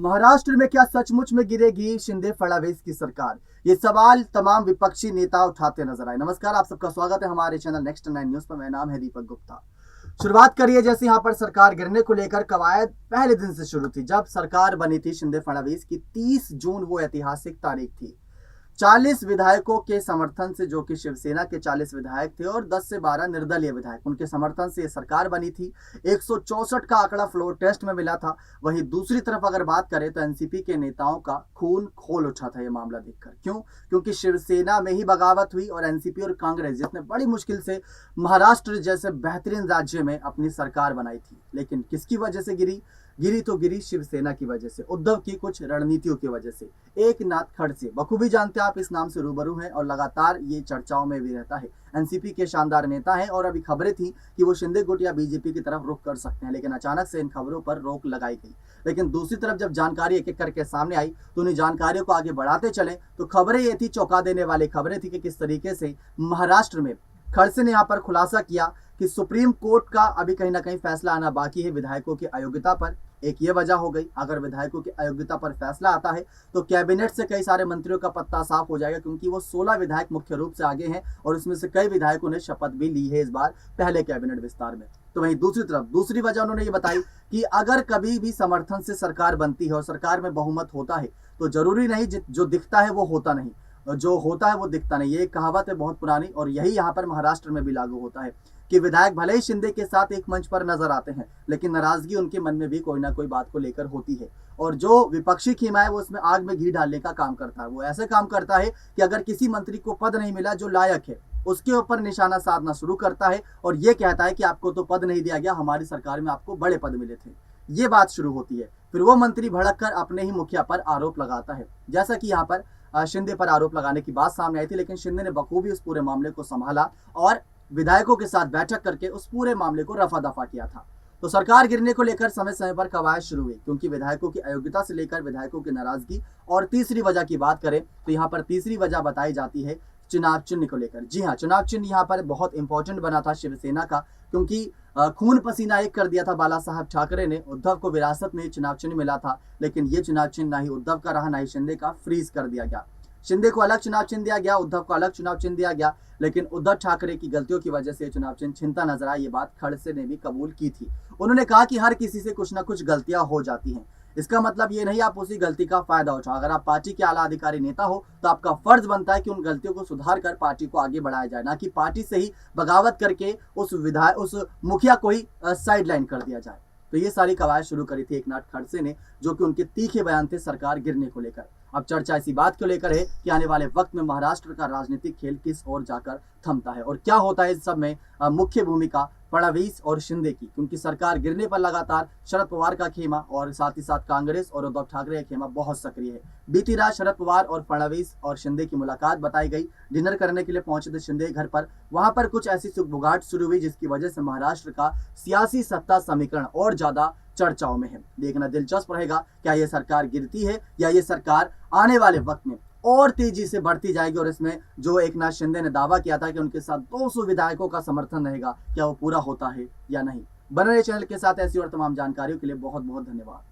महाराष्ट्र में क्या सचमुच में गिरेगी शिंदे फडणवीस की सरकार? ये सवाल तमाम विपक्षी नेता उठाते नजर आए। नमस्कार, आप सबका स्वागत है हमारे चैनल नेक्स्ट 9 न्यूज पर। मेरा नाम है दीपक गुप्ता। शुरुआत करिए जैसे यहाँ पर सरकार गिरने को लेकर कवायद पहले दिन से शुरू थी। जब सरकार बनी थी शिंदे फडणवीस की 30 जून वो ऐतिहासिक तारीख थी। 40 विधायकों के समर्थन से, जो कि शिवसेना के 40 विधायक थे और 10 से 12 निर्दलीय विधायक, उनके समर्थन से ये सरकार बनी थी। 164 का आंकड़ा फ्लोर टेस्ट में मिला था। वहीं दूसरी तरफ अगर बात करें तो एनसीपी के नेताओं का खून खोल उठा था ये मामला देखकर। क्यों? क्योंकि शिवसेना में ही बगावत हुई और एनसीपी और कांग्रेस, जिसने बड़ी मुश्किल से महाराष्ट्र जैसे बेहतरीन राज्य में अपनी सरकार बनाई थी, लेकिन किसकी वजह से गिरी शिवसेना की वजह से, उद्धव की कुछ रणनीतियों की वजह से। एकनाथ खड़से, बखूबी जानते हैं आप, इस नाम से रूबरू हैं और लगातार ये चर्चाओं में भी रहता है। एनसीपी के शानदार नेता हैं और अभी खबरें थी कि वो शिंदे गुट या बीजेपी की तरफ रुख कर सकते हैं, लेकिन अचानक से इन खबरों पर रोक लगाई गई। लेकिन दूसरी तरफ जब जानकारी एक एक करके सामने आई तो उन्हीं जानकारियों को आगे बढ़ाते चले तो खबरें ये थी, चौंका देने वाली खबरें थी कि किस तरीके से महाराष्ट्र में खड़से ने यहाँ पर खुलासा किया कि सुप्रीम कोर्ट का अभी कहीं ना कहीं फैसला आना बाकी है विधायकों की अयोग्यता पर। एक ये वजह हो गई, अगर विधायकों की अयोग्यता पर फैसला आता है तो कैबिनेट से कई सारे मंत्रियों का पत्ता साफ हो जाएगा, क्योंकि वो 16 विधायक मुख्य रूप से आगे हैं और उसमें से कई विधायकों ने शपथ भी ली है इस बार पहले कैबिनेट विस्तार में। तो वहीं दूसरी तरफ दूसरी वजह उन्होंने ये बताई कि अगर कभी भी समर्थन से सरकार बनती है और सरकार में बहुमत होता है तो जरूरी नहीं जो दिखता है वो होता नहीं, जो होता है वो दिखता नहीं। ये एक कहावत है बहुत पुरानी और यही यहाँ पर महाराष्ट्र में भी लागू होता है कि विधायक भले ही शिंदे के साथ एक मंच पर नजर आते हैं, लेकिन नाराजगी उनके मन में भी कोई ना कोई बात को लेकर होती है। और जो विपक्षी खेमा है वो उसमें आग में घी डालने का काम करता है। वो ऐसे काम करता है कि अगर किसी मंत्री को पद नहीं मिला जो लायक है, उसके ऊपर निशाना साधना शुरू करता है और ये कहता है कि आपको तो पद नहीं दिया गया, हमारी सरकार में आपको बड़े पद मिले थे। ये बात शुरू होती है। फिर वो मंत्री भड़क कर अपने ही मुखिया पर आरोप लगाता है, जैसा कि यहाँ पर शिंदे पर आरोप लगाने की बात सामने आई थी, लेकिन शिंदे ने बखूबी उस पूरे मामले को संभाला और विधायकों के साथ बैठक करके उस पूरे मामले को रफा दफा किया था। तो सरकार गिरने को लेकर समय समय पर कवायद शुरू हुई, क्योंकि विधायकों की अयोग्यता से लेकर विधायकों की नाराजगी। और तीसरी वजह की बात करें तो यहाँ पर तीसरी वजह बताई जाती है चुनाव चिन्ह को लेकर। जी हाँ, चुनाव चिन्ह यहाँ पर बहुत इंपॉर्टेंट बना था शिवसेना का, क्योंकि खून पसीना एक कर दिया था बाला साहब ठाकरे ने। उद्धव को विरासत में चुनाव चिन्ह मिला था, लेकिन ये चुनाव चिन्ह ना ही उद्धव का रहा ना ही शिंदे का, फ्रीज कर दिया गया। शिंदे को अलग चुनाव चिन्ह दिया गया, उद्धव को अलग चुनाव चिन्ह दिया गया, लेकिन उद्धव ठाकरे की गलतियों की वजह से चुनाव चिन्ह छिनता नजर आया। ये बात खड़से ने भी कबूल की थी। उन्होंने कहा कि हर किसी से कुछ ना कुछ गलतियां हो जाती हैं, इसका मतलब ये नहीं आप उसी गलती का फायदा उठाओ। अगर आप पार्टी के आला अधिकारी नेता हो तो आपका फर्ज बनता है कि उन गलतियों को सुधार कर पार्टी को आगे बढ़ाया जाए, ना कि पार्टी से ही बगावत करके उस मुखिया को ही साइडलाइन कर दिया जाए। तो ये सारी कवायद शुरू करी थी एकनाथ खड़से ने, जो कि उनके तीखे बयान थे सरकार गिरने को लेकर। अब चर्चा इसी बात को लेकर है कि आने वाले वक्त में महाराष्ट्र का राजनीतिक खेल किस ओर जाकर थमता है और क्या होता है इस सब में मुख्य भूमिका फडणवीस और शिंदे की, क्योंकि सरकार गिरने पर लगातार शरद पवार का खेमा और साथ ही साथ कांग्रेस और उद्धव ठाकरे का खेमा बहुत सक्रिय है। बीती रात शरद पवार और फडणवीस और शिंदे की मुलाकात बताई गई। डिनर करने के लिए पहुंचे थे शिंदे घर पर। वहां पर कुछ ऐसी सुगबुगाहट शुरू हुई जिसकी वजह से महाराष्ट्र का सियासी सत्ता समीकरण और ज्यादा चर्चाओं में है। देखना दिलचस्प रहेगा क्या ये सरकार गिरती है या ये सरकार आने वाले वक्त में और तेजी से बढ़ती जाएगी। और इसमें जो एकनाथ शिंदे ने दावा किया था कि उनके साथ 200 विधायकों का समर्थन रहेगा, क्या वो पूरा होता है या नहीं। बने रहिए चैनल के साथ ऐसी और तमाम जानकारियों के लिए बहुत बहुत धन्यवाद।